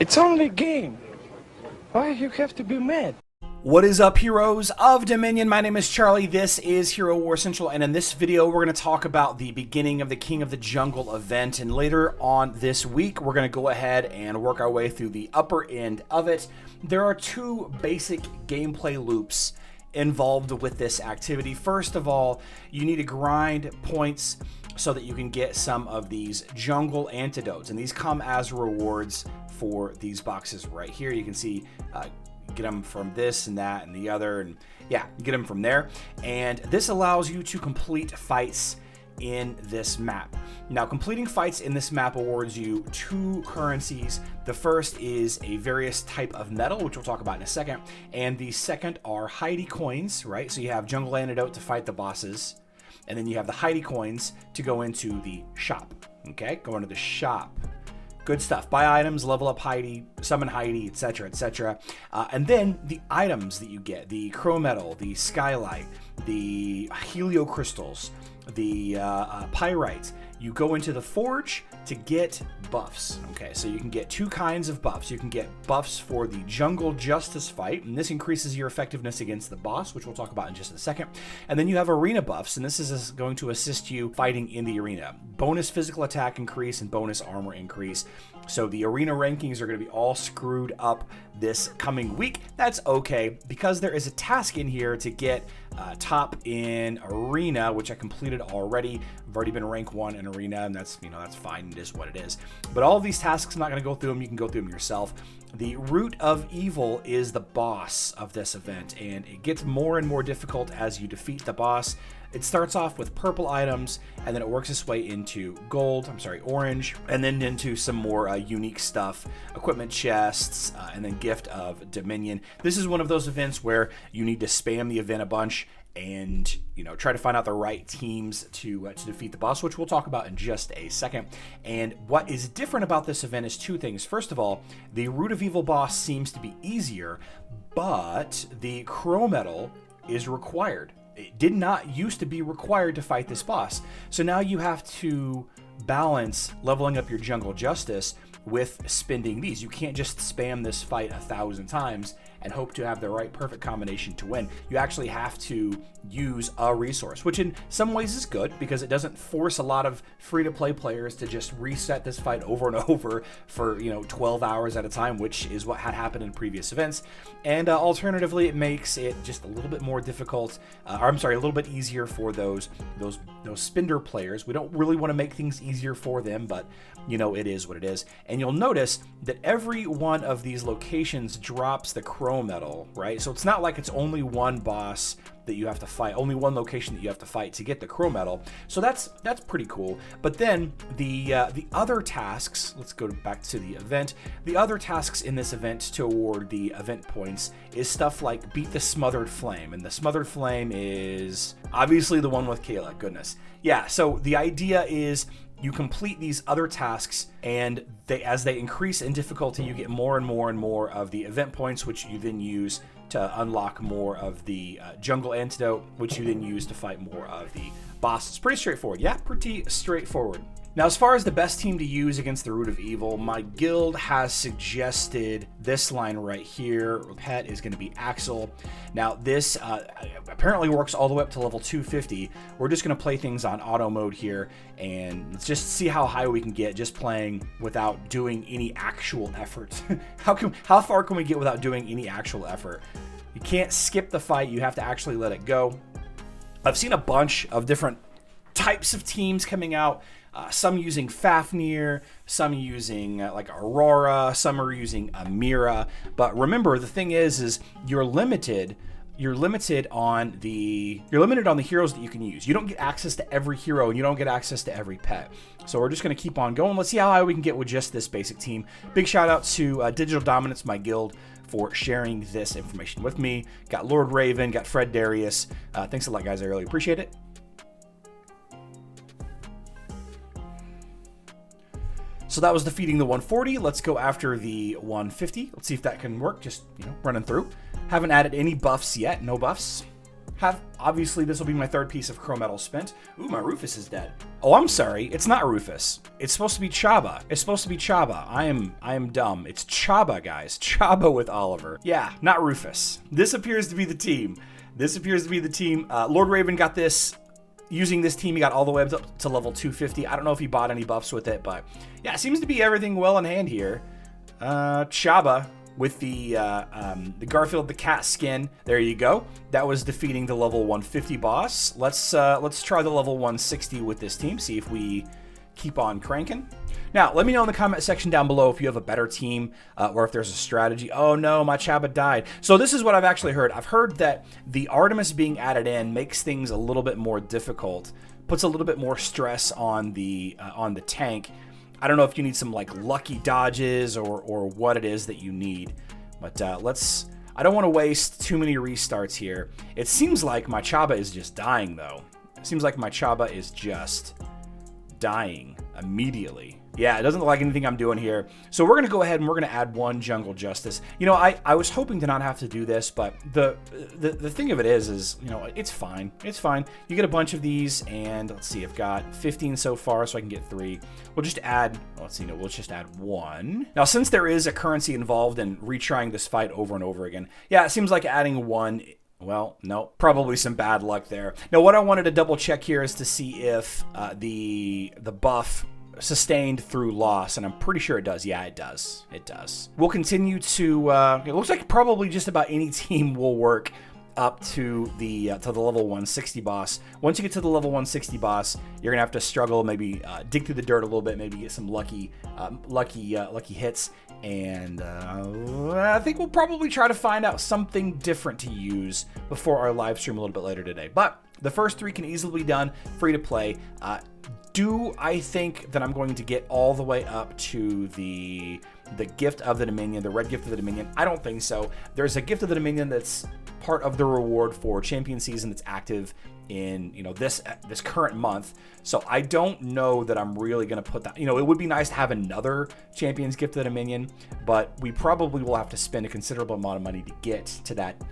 It's only a game. Why you have to be mad? What is up, heroes of Dominion? My name is Charlie. This is Hero War Central, and in this video we're going to talk about the beginning of the King of the Jungle event, and later on this week we're going to go ahead and work our way through the upper end of it. There are two basic gameplay loops involved with this activity. First of all, you need to grind points so that you can get some of these jungle antidotes, and these come as rewards for these boxes right here. You can see get them from this and that and the other, and yeah, get them from there. And this allows you to complete fights in this map. Now, completing fights in this map awards you two currencies. The first is a various type of metal, which we'll talk about in a second, and the second are Heidi coins, right? So you have jungle antidote to fight the bosses, and then you have the Heidi coins to go into the shop. Okay, go into the shop. Good stuff. Buy items, level up Heidi, summon Heidi, etc., etc. And then the items that you get, the chrome metal, the skylight, the helio crystals, the pyrite. You go into the forge to get buffs. Okay, so you can get two kinds of buffs. You can get buffs for the jungle justice fight, and this increases your effectiveness against the boss, which we'll talk about in just a second. And then you have arena buffs, and this is going to assist you fighting in the arena. Bonus physical attack increase and bonus armor increase. So the arena rankings are going to be all screwed up this coming week. That's okay, because there is a task in here to get top in arena, which I completed already. I've already been rank 1 in arena, and that's, you know, that's fine. It is what it is. But all of these tasks, I'm not going to go through them. You can go through them yourself. The Root of Evil is the boss of this event, and it gets more and more difficult as you defeat the boss. It starts off with purple items, and then it works its way into orange, and then into some more unique stuff, equipment chests, and then Gift of Dominion. This is one of those events where you need to spam the event a bunch and, you know, try to find out the right teams to defeat the boss, which we'll talk about in just a second. And what is different about this event is two things. First of all, the Root of Evil boss seems to be easier, but the chrome metal is required. It did not used to be required to fight this boss. So now you have to balance leveling up your jungle justice with spending these. You can't just spam this fight 1,000 times and hope to have the right perfect combination to win. You actually have to use a resource, which in some ways is good because it doesn't force a lot of free-to-play players to just reset this fight over and over for, you know, 12 hours at a time, which is what had happened in previous events. And alternatively, it makes it just a little bit more difficult, a little bit easier for those spender players. We don't really want to make things easier for them, but you know, it is what it is. And you'll notice that every one of these locations drops the chrome metal, right? So it's not like it's only one boss that you have to fight, only one location that you have to fight to get the chrome metal. So that's pretty cool. But then the other tasks, let's go back to the event. The other tasks in this event to award the event points is stuff like beat the smothered flame, and the smothered flame is obviously the one with Kayla. Goodness, yeah. So the idea is you complete these other tasks, and as they increase in difficulty, you get more and more and more of the event points, which you then use to unlock more of the jungle antidote, which you then use to fight more of the bosses. Pretty straightforward. Yeah, pretty straightforward. Now, as far as the best team to use against the Root of Evil, my guild has suggested this line right here. Pet is going to be Axel. Now, this apparently works all the way up to level 250. We're just going to play things on auto mode here, and let's just see how high we can get just playing without doing any actual effort. How far can we get without doing any actual effort? You can't skip the fight. You have to actually let it go. I've seen a bunch of different types of teams coming out. Some using Fafnir, some using like Aurora, some are using Amira. But remember, the thing is you're limited on the heroes that you can use. You don't get access to every hero, and you don't get access to every pet. So we're just going to keep on going. Let's see how high we can get with just this basic team. Big shout out to Digital Dominance, my guild, for sharing this information with me. Got Lord Raven, got Fred Darius. Thanks a lot, guys. I really appreciate it. So that was defeating the 140. Let's go after the 150. Let's see if that can work. Just, you know, running through. Haven't added any buffs yet. No buffs. Obviously, this will be my third piece of chrome metal spent. Ooh, my Rufus is dead. Oh, I'm sorry. It's not Rufus. It's supposed to be Chaba. It's supposed to be Chaba. I am dumb. It's Chaba, guys. Chaba with Oliver. Yeah, not Rufus. This appears to be the team. This appears to be the team. Lord Raven got this. Using this team, he got all the way up to level 250. I don't know if he bought any buffs with it, but yeah, it seems to be everything well in hand here. Chaba with the Garfield the cat skin. There you go. That was defeating the level 150 boss. Let's try the level 160 with this team. See if we keep on cranking. Now, let me know in the comment section down below if you have a better team or if there's a strategy. Oh no, my Chaba died. So this is what I've actually heard. I've heard that the Artemis being added in makes things a little bit more difficult, puts a little bit more stress on the tank. I don't know if you need some like lucky dodges or what it is that you need, but I don't want to waste too many restarts here. It seems like my Chaba is just dying though. It seems like my Chaba is just dying immediately. Yeah, it doesn't look like anything I'm doing here. So we're going to go ahead and we're going to add one Jungle Justice. You know, I was hoping to not have to do this, but the thing of it is, you know, it's fine. It's fine. You get a bunch of these, and let's see, I've got 15 so far, so I can get 3. We'll just add, let's see, no, we'll just add 1. Now, since there is a currency involved in retrying this fight over and over again, yeah, it seems like adding 1... Well, no, probably some bad luck there. Now, what I wanted to double check here is to see if the buff sustained through loss, and I'm pretty sure it does. Yeah, it does. It does. We'll continue to, it looks like probably just about any team will work up to the level 160 boss. Once you get to the level 160 boss, you're gonna have to struggle, maybe dig through the dirt a little bit, maybe get some lucky hits, and I think we'll probably try to find out something different to use before our live stream a little bit later today. But the first 3 can easily be done, free to play. Do I think that I'm going to get all the way up to the Gift of the Dominion, the red Gift of the Dominion? I don't think so. There's a Gift of the Dominion that's part of the reward for Champion Season that's active in, you know, this current month. So I don't know that I'm really going to put that. You know, it would be nice to have another Champion's Gift of the Dominion, but we probably will have to spend a considerable amount of money to get to that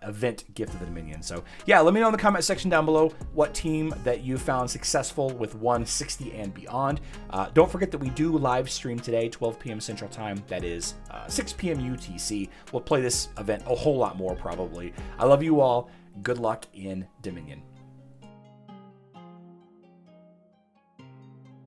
event Gift of the Dominion. So yeah, let me know in the comment section down below what team that you found successful with 160 and beyond. Don't forget that we do live stream today, 12 p.m. Central Time. That is 6 p.m. UTC. We'll play this event a whole lot more probably. I love you all. Good luck in Dominion.